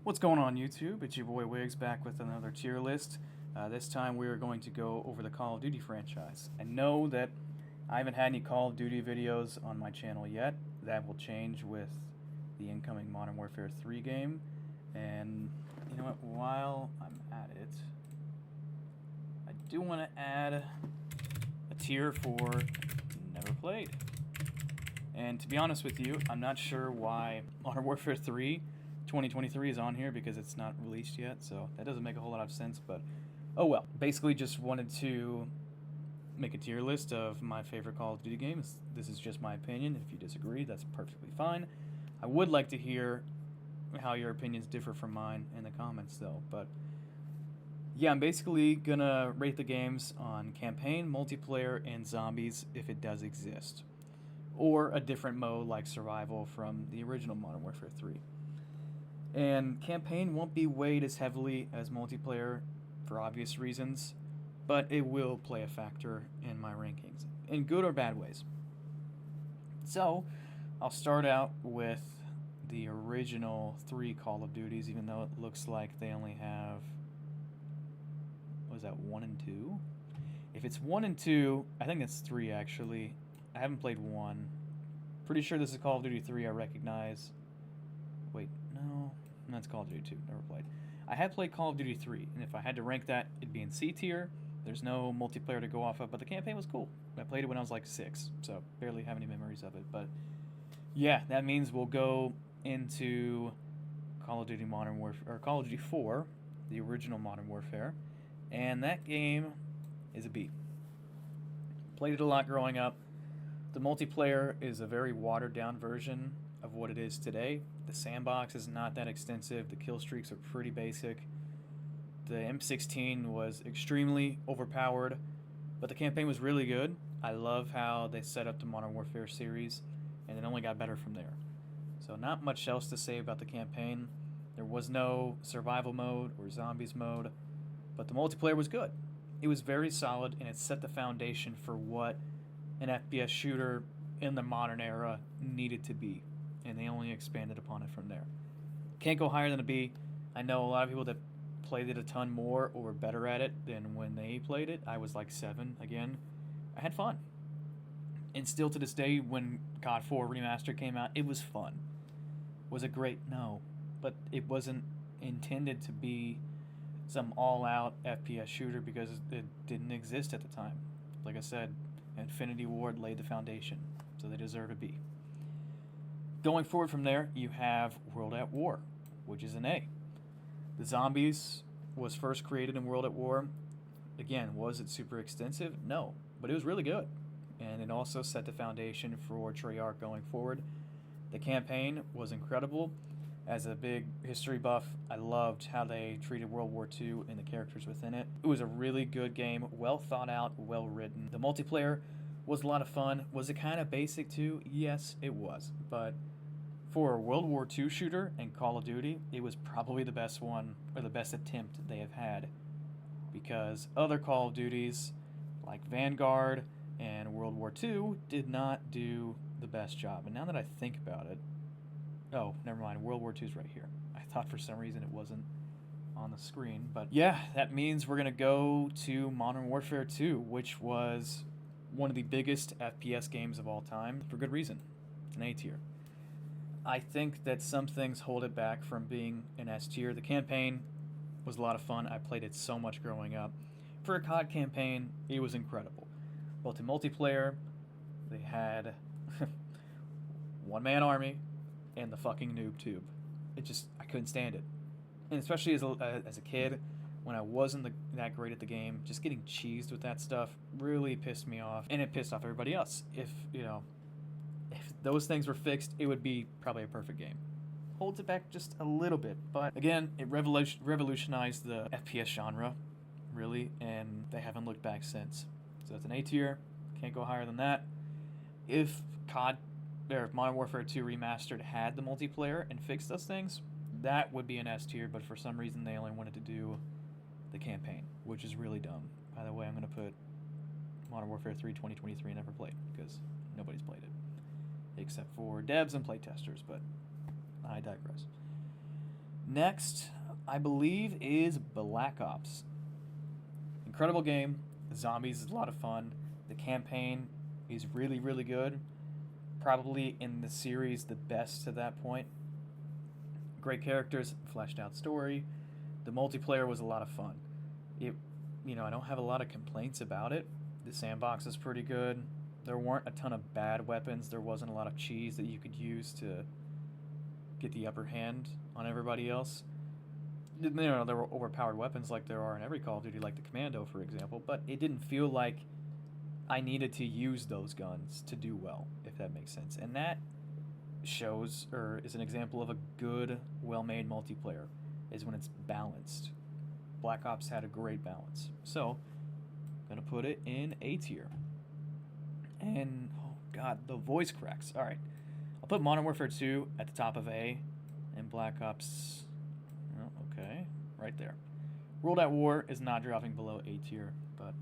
What's going on YouTube? It's your boy Wiggs back with another tier list. This time we are going to go over the Call of Duty franchise. I know that I haven't had any Call of Duty videos on my channel yet. That will change with the incoming Modern Warfare 3 game. And you know what, while I'm at it, I do want to add a tier for Never Played. And to be honest with you, I'm not sure why Modern Warfare 3 2023 is on here because it's not released yet, so that doesn't make a whole lot of sense, but oh well. Basically just wanted to make a tier list of my favorite Call of Duty games. This is just my opinion. If you disagree, that's perfectly fine. I would like to hear how your opinions differ from mine in the comments though, but yeah, I'm basically gonna rate the games on campaign, multiplayer, and zombies if it does exist, or a different mode like survival from the original Modern Warfare 3. And campaign won't be weighed as heavily as multiplayer for obvious reasons, but it will play a factor in my rankings, in good or bad ways. So, I'll start out with the original 3 Call of Duties, even though it looks like they only have, what is that, 1 and 2? If it's 1 and 2, I think it's 3 actually. I haven't played 1. Pretty sure this is Call of Duty 3 I recognize. Wait, no, that's Call of Duty 2. Never played. I have played Call of Duty 3, and if I had to rank that, it'd be in C tier. There's no multiplayer to go off of, but the campaign was cool. I played it when I was like 6, so barely have any memories of it. But yeah, that means we'll go into Call of Duty Modern Warfare, or Call of Duty 4, the original Modern Warfare, and that game is a B. Played it a lot growing up. The multiplayer is a very watered down version of what it is today. The sandbox is not that extensive. The kill streaks are pretty basic. The M16 was extremely overpowered, but the campaign was really good. I love how they set up the Modern Warfare series, and it only got better from there. So not much else to say about the campaign. There was no survival mode or zombies mode, but the multiplayer was good. It was very solid, and it set the foundation for what an FPS shooter in the modern era needed to be, and they only expanded upon it from there. Can't go higher than a B. I know a lot of people that played it a ton more or were better at it than when they played it. I was like 7 again. I had fun. And still to this day, when COD 4 Remastered came out, it was fun. Was it great? No. But it wasn't intended to be some all-out FPS shooter because it didn't exist at the time. Like I said, Infinity Ward laid the foundation, so they deserve a B. Going forward from there, you have World at War, which is an A. The Zombies was first created in World at War. Again, was it super extensive? No, but it was really good. And it also set the foundation for Treyarch going forward. The campaign was incredible. As a big history buff, I loved how they treated World War II and the characters within it. It was a really good game, well thought out, well written. The multiplayer was a lot of fun. Was it kind of basic too? Yes, it was. But for a World War II shooter and Call of Duty, it was probably the best one, or the best attempt they have had. Because other Call of Duties, like Vanguard and World War II, did not do the best job. And now that I think about it, oh, never mind, World War II is right here. I thought for some reason it wasn't on the screen. But yeah, that means we're going to go to Modern Warfare 2, which was one of the biggest FPS games of all time, for good reason. It's an A tier. I think that some things hold it back from being an S tier. The campaign was a lot of fun. I played it so much growing up. For a COD campaign, it was incredible. Both in multiplayer, they had one-man army and the fucking noob tube. I couldn't stand it. And especially as a kid, when I wasn't that great at the game, just getting cheesed with that stuff really pissed me off, and it pissed off everybody else. If those things were fixed, it would be probably a perfect game. Holds it back just a little bit, but again, it revolutionized the FPS genre, really, and they haven't looked back since. So it's an A tier. Can't go higher than that. If Modern Warfare 2 Remastered had the multiplayer and fixed those things, that would be an S tier, but for some reason they only wanted to do the campaign, which is really dumb. By the way, I'm going to put Modern Warfare 3 2023 never played, because nobody's played it. Except for devs and playtesters, but I digress. Next, I believe, is Black Ops. Incredible game. Zombies is a lot of fun. The campaign is really, really good. Probably in the series the best to that point. Great characters, fleshed out story. The multiplayer was a lot of fun. I don't have a lot of complaints about it. The sandbox is pretty good. There weren't a ton of bad weapons. There wasn't a lot of cheese that you could use to get the upper hand on everybody else. There were overpowered weapons like there are in every Call of Duty, like the Commando, for example, but it didn't feel like I needed to use those guns to do well, if that makes sense. And that shows, or is an example of a good, well-made multiplayer, is when it's balanced. Black Ops had a great balance. So, I'm going to put it in A tier. And, oh god, the voice cracks. Alright. I'll put Modern Warfare 2 at the top of A, and Black Ops, okay, right there. World at War is not dropping below A tier, but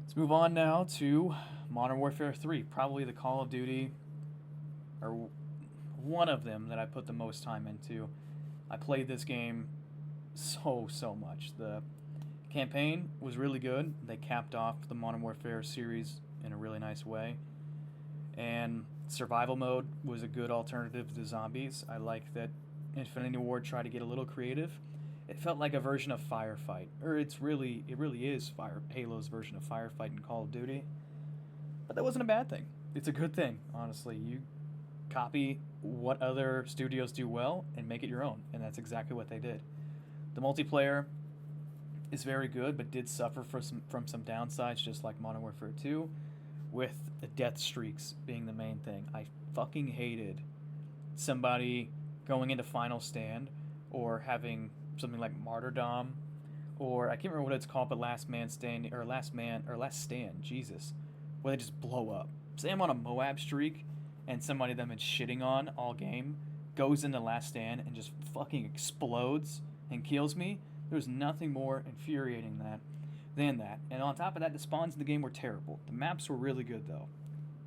let's move on now to Modern Warfare 3. Probably the Call of Duty, or one of them that I put the most time into. I played this game so much. The campaign was really good. They capped off the Modern Warfare series in a really nice way. And survival mode was a good alternative to zombies. I like that Infinity Ward tried to get a little creative. It felt like a version of Firefight, or it really is Halo's version of Firefight in Call of Duty. But that wasn't a bad thing. It's a good thing, honestly. You copy what other studios do well and make it your own, and that's exactly what they did. The multiplayer is very good, but did suffer from some downsides, just like Modern Warfare 2, with the death streaks being the main thing. I fucking hated somebody going into Final Stand, or having something like Martyrdom, or I can't remember what it's called, but Last Stand, Jesus, where they just blow up. Say I'm on a Moab streak, and somebody that I've been shitting on all game goes into Last Stand and just fucking explodes and kills me. There's nothing more infuriating than that. And on top of that, the spawns in the game were terrible. The maps were really good, though,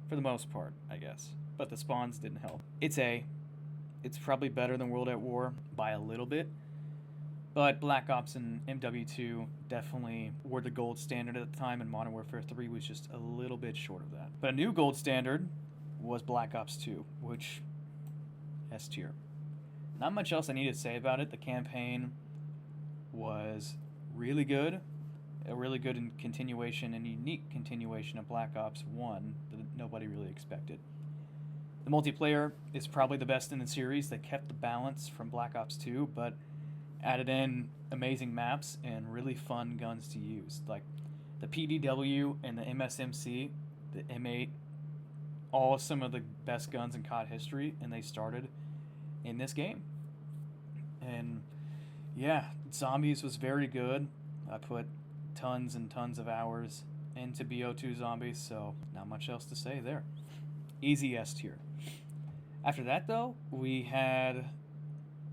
for the most part, I guess. But the spawns didn't help. It's probably better than World at War by a little bit. But Black Ops and MW2 definitely were the gold standard at the time, and Modern Warfare 3 was just a little bit short of that. But a new gold standard was Black Ops 2, which S tier. Not much else I need to say about it. The campaign was really good. A really good continuation and unique continuation of Black Ops 1 that nobody really expected. The multiplayer is probably the best in the series. They kept the balance from Black Ops 2, but added in amazing maps and really fun guns to use. Like the PDW and the MSMC, the M8, all some of the best guns in COD history, and they started in this game. And yeah, Zombies was very good. I put tons and tons of hours into BO2 Zombies, so not much else to say there. Easy S tier. After that, though, we had...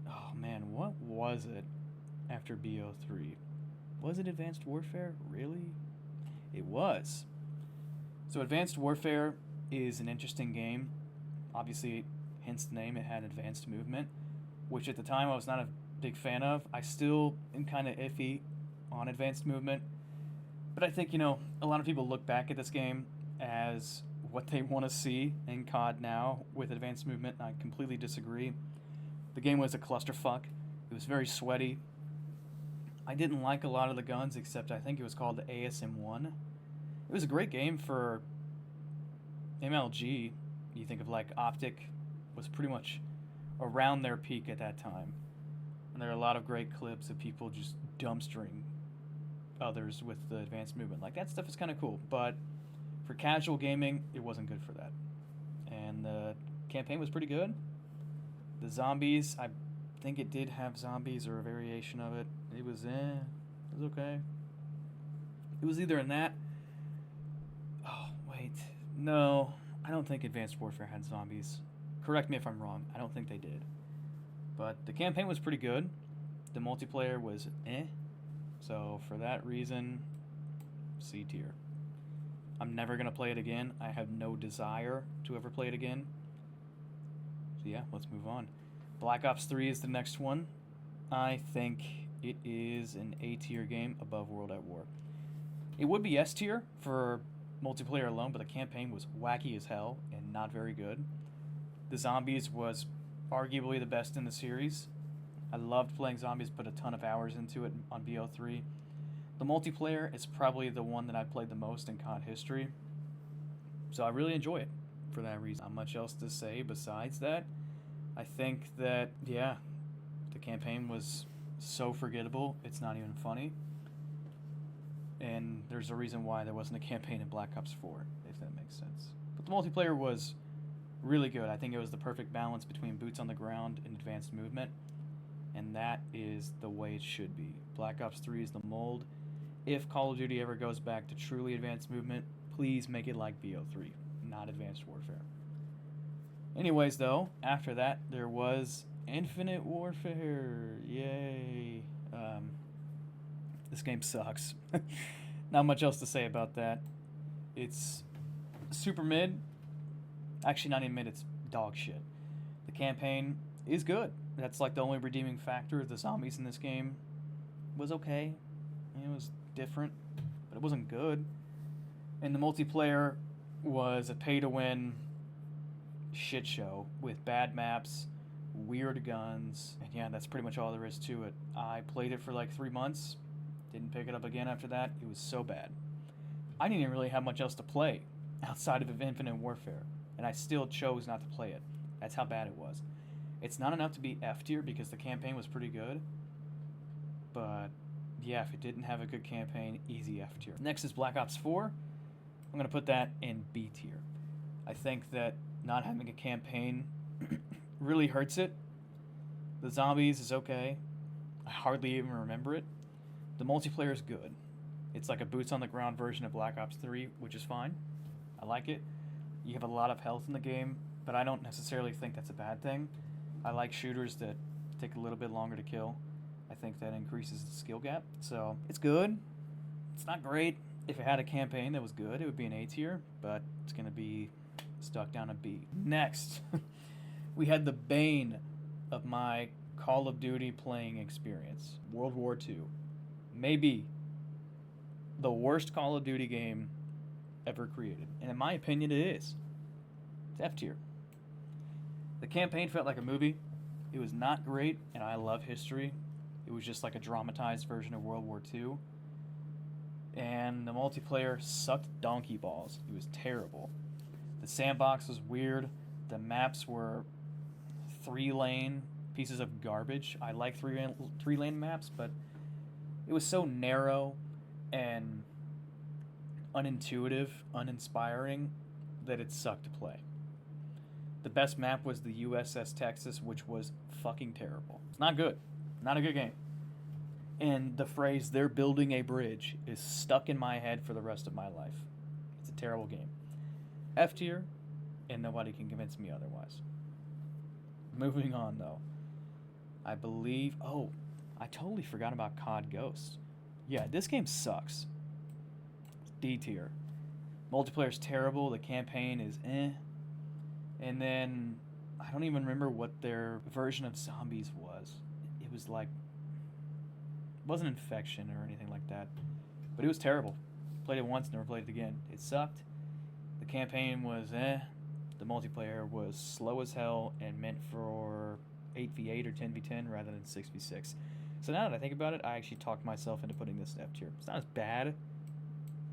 Oh, man, what was it after BO3? Was it Advanced Warfare? Really? It was. So Advanced Warfare is an interesting game. Obviously, hence the name, it had advanced movement, which at the time I was not a big fan of. I still am kind of iffy on advanced movement, but I think, a lot of people look back at this game as what they want to see in COD now with advanced movement. I completely disagree. The game was a clusterfuck. It was very sweaty. I didn't like a lot of the guns, except I think it was called the ASM-1. It was a great game for MLG. You think of like Optic was pretty much around their peak at that time. And there are a lot of great clips of people just dumpstering others with the advanced movement. Like, that stuff is kind of cool, but for casual gaming, it wasn't good for that. And the campaign was pretty good. The zombies, I think it did have zombies or a variation of it. It was okay. It was either in that... Oh, wait. No, I don't think Advanced Warfare had zombies. Correct me if I'm wrong. I don't think they did. But the campaign was pretty good. The multiplayer was So for that reason, C tier. I'm never going to play it again. I have no desire to ever play it again. So yeah, let's move on. Black Ops 3 is the next one. I think it is an A tier game above World at War. It would be S tier for multiplayer alone, but the campaign was wacky as hell and not very good. The zombies was arguably the best in the series. I loved playing zombies, put a ton of hours into it on BO3. The multiplayer is probably the one that I played the most in COD history, so I really enjoy it for that reason. Not much else to say besides that. I think that, yeah, the campaign was so forgettable, it's not even funny. And there's a reason why there wasn't a campaign in Black Ops 4, if that makes sense. But the multiplayer was really good. I think it was the perfect balance between boots on the ground and advanced movement, and that is the way it should be. Black Ops 3 is the mold. If Call of Duty ever goes back to truly advanced movement, please make it like BO3, not Advanced Warfare. Anyways, though, after that, there was Infinite Warfare. Yay. This game sucks. Not much else to say about that. It's super mid. Actually, not even mid, it's dog shit. The campaign is good. That's like the only redeeming factor. The zombies in this game was okay. It was different, but it wasn't good. And the multiplayer was a pay-to-win shit show with bad maps, weird guns, and yeah, that's pretty much all there is to it. I played it for like 3 months, didn't pick it up again after that. It was so bad. I didn't even really have much else to play outside of Infinite Warfare, and I still chose not to play it. That's how bad it was. It's not enough to be F tier because the campaign was pretty good, but yeah, if it didn't have a good campaign, easy F tier. Next is Black Ops 4. I'm going to put that in B tier. I think that not having a campaign really hurts it. The zombies is okay. I hardly even remember it. The multiplayer is good. It's like a boots on the ground version of Black Ops 3, which is fine. I like it. You have a lot of health in the game, but I don't necessarily think that's a bad thing. I like shooters that take a little bit longer to kill. I think that increases the skill gap. So it's good. It's not great. If it had a campaign that was good, it would be an A tier, but it's going to be stuck down a B. Next, we had the bane of my Call of Duty playing experience, World War II. Maybe the worst Call of Duty game ever created. And in my opinion, it is. It's F tier. The campaign felt like a movie. It was not great, and I love history. It was just like a dramatized version of World War II. And the multiplayer sucked donkey balls. It was terrible. The sandbox was weird. The maps were 3-lane pieces of garbage. I like three-lane maps, but it was so narrow and unintuitive, uninspiring, that it sucked to play. The best map was the USS Texas, which was fucking terrible. It's not good. Not a good game. And the phrase, "they're building a bridge," is stuck in my head for the rest of my life. It's a terrible game. F tier, and nobody can convince me otherwise. Moving on, though. I believe... Oh, I totally forgot about COD Ghosts. Yeah, this game sucks. It's D tier. Multiplayer's terrible. The campaign is eh. And then, I don't even remember what their version of zombies was. It was like... It wasn't Infection or anything like that. But it was terrible. Played it once, never played it again. It sucked. The campaign was eh. The multiplayer was slow as hell and meant for 8v8 or 10v10 rather than 6v6. So now that I think about it, I actually talked myself into putting this F tier. It's not as bad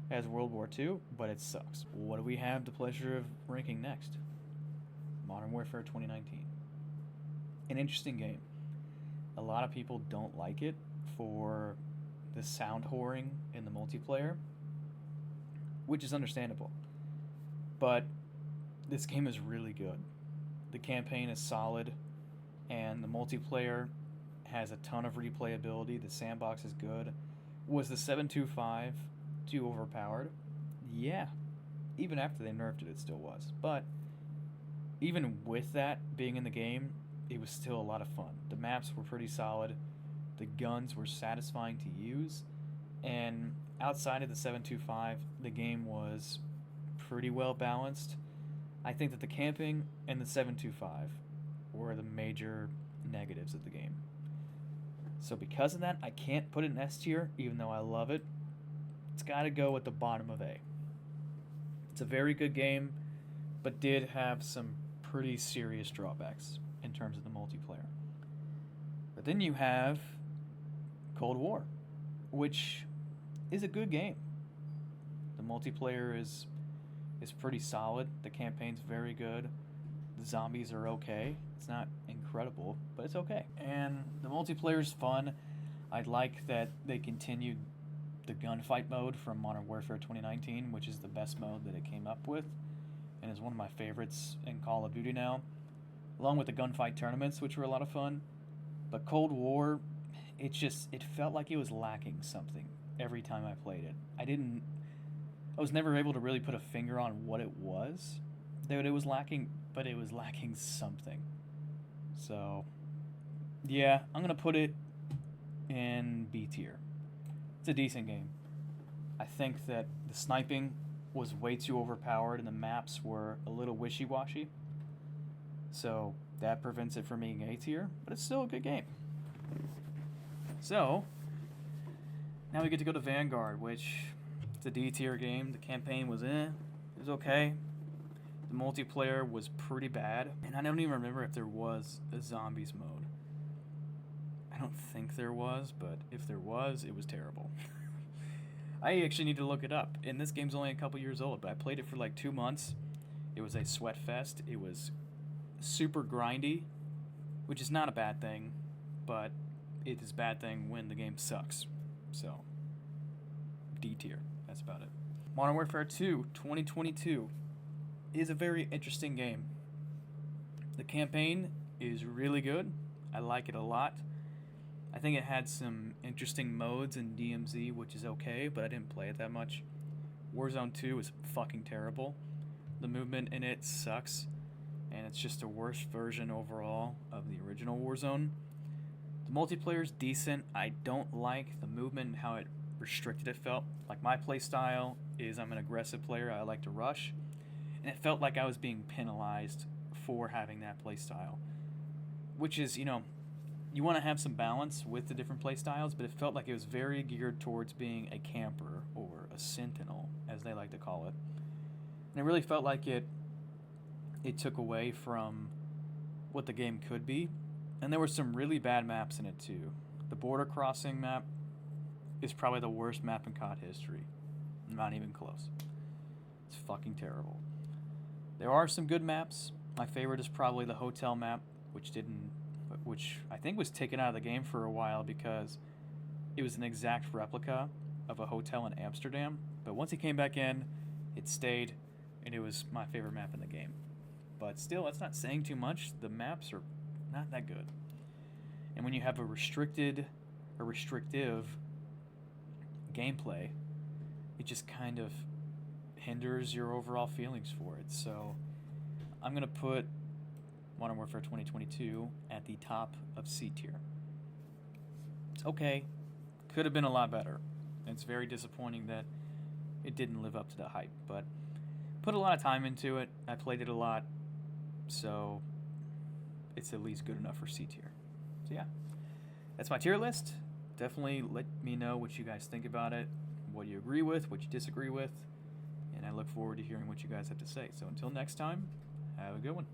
as World War II, but it sucks. What do we have the pleasure of ranking next? Modern Warfare 2019. An interesting game. A lot of people don't like it for the sound whoring in the multiplayer, which is understandable. But this game is really good. The campaign is solid, and the multiplayer has a ton of replayability. The sandbox is good. Was the 725 too overpowered? Yeah. Even after they nerfed it, it still was. But even with that being in the game, it was still a lot of fun. The maps were pretty solid. The guns were satisfying to use. And outside of the 725, the game was pretty well balanced. I think that the camping and the 725 were the major negatives of the game. So because of that, I can't put it in S tier, even though I love it. It's got to go at the bottom of A. It's a very good game, but did have some pretty serious drawbacks in terms of the multiplayer. But then you have Cold War, which is a good game. The multiplayer is pretty solid. The campaign's very good. The zombies are okay. It's not incredible, but it's okay. And the multiplayer's fun. I like that they continued the gunfight mode from Modern Warfare 2019, which is the best mode that it came up with, and is one of my favorites in Call of Duty now, along with the gunfight tournaments, which were a lot of fun. But Cold War, it felt like it was lacking something every time I played it. I was never able to really put a finger on what it was that it was lacking, but it was lacking something. So, yeah, I'm going to put it in B tier. It's a decent game. I think that the sniping was way too overpowered and the maps were a little wishy-washy. So, that prevents it from being A tier, but it's still a good game. So, now we get to go to Vanguard, which it's a D tier game. The campaign was it was okay. The multiplayer was pretty bad, and I don't even remember if there was a zombies mode. I don't think there was, but if there was, it was terrible. I actually need to look it up, and this game's only a couple years old, but I played it for like 2 months. It was a sweat fest. It was super grindy, which is not a bad thing, but it is a bad thing when the game sucks. So, D tier. That's about it. Modern Warfare 2 2022 is a very interesting game. The campaign is really good. I like it a lot. I think it had some interesting modes in DMZ, which is okay, but I didn't play it that much. Warzone 2 is fucking terrible. The movement in it sucks, and it's just a worse version overall of the original Warzone. The multiplayer's decent. I don't like the movement and how it restricted it felt. Like, my playstyle is I'm an aggressive player. I like to rush. And it felt like I was being penalized for having that playstyle. Which is, you want to have some balance with the different playstyles, but it felt like it was very geared towards being a camper or a sentinel, as they like to call it. And it really felt like it took away from what the game could be. And there were some really bad maps in it too. The border crossing map is probably the worst map in COD history. Not even close. It's fucking terrible. There are some good maps. My favorite is probably the hotel map, which I think was taken out of the game for a while because it was an exact replica of a hotel in Amsterdam. But once it came back in, it stayed, and it was my favorite map in the game. But still, that's not saying too much. The maps are not that good. And when you have a restrictive gameplay, it just kind of hinders your overall feelings for it. So I'm going to put Modern Warfare 2022 at the top of C tier. It's okay. Could have been a lot better. It's very disappointing that it didn't live up to the hype, but put a lot of time into it. I played it a lot, so it's at least good enough for C tier. So yeah, that's my tier list. Definitely let me know what you guys think about it, what you agree with, what you disagree with, and I look forward to hearing what you guys have to say. So until next time, have a good one.